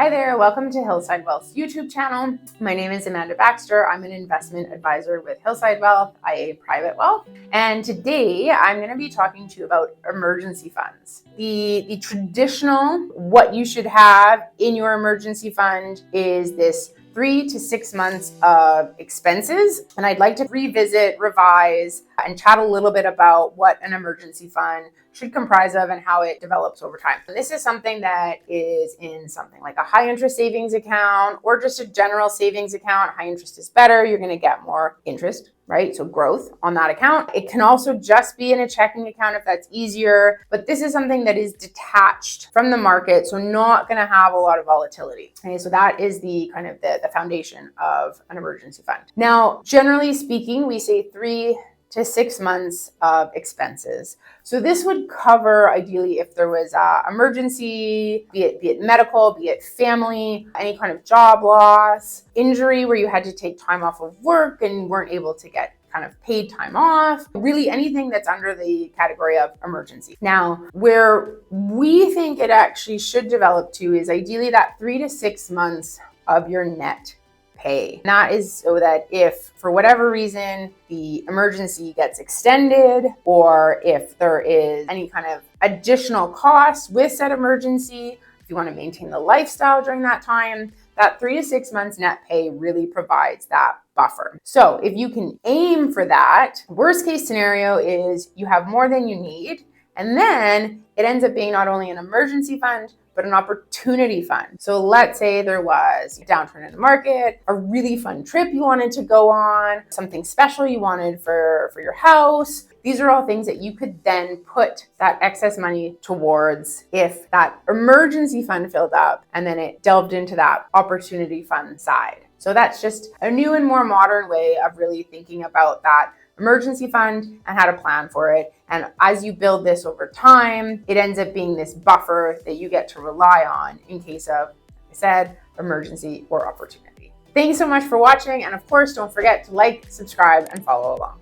Hi there, welcome to Hillside Wealth's YouTube channel. My name is Amanda Baxter. I'm an investment advisor with Hillside Wealth, IA Private Wealth. And today I'm going to be talking to you about emergency funds. The traditional, what you should have in your emergency fund is this 3 to 6 months of expenses. And I'd like to revisit, revise, and chat a little bit about what an emergency fund should comprise of and how it develops over time. And this is something that is in something like a high interest savings account or just a general savings account. High interest is better. You're going to get more interest, right? So growth on that account. It can also just be in a checking account if that's easier, but this is something that is detached from the market, so not going to have a lot of volatility. Okay, so that is the kind of the foundation of an emergency fund. Now, generally speaking, we say 3 to 6 months of expenses. So this would cover ideally if there was an emergency, be it medical, be it family, any kind of job loss, injury where you had to take time off of work and weren't able to get kind of paid time off, really anything that's under the category of emergency. Now, where we think it actually should develop to is ideally that 3 to 6 months of your net pay. And that is so that if for whatever reason the emergency gets extended, or if there is any kind of additional cost with said emergency, if you want to maintain the lifestyle during that time, that 3 to 6 months net pay really provides that buffer. So if you can aim for that, worst case scenario is you have more than you need, and then it ends up being not only an emergency fund, but an opportunity fund. So let's say there was a downturn in the market, a really fun trip you wanted to go on, something special you wanted for your house. These are all things that you could then put that excess money towards if that emergency fund filled up and then it delved into that opportunity fund side. So that's just a new and more modern way of really thinking about that emergency fund and how to plan for it. And as you build this over time, it ends up being this buffer that you get to rely on in case of, like I said, emergency or opportunity. Thanks so much for watching. And of course, don't forget to like, subscribe, and follow along.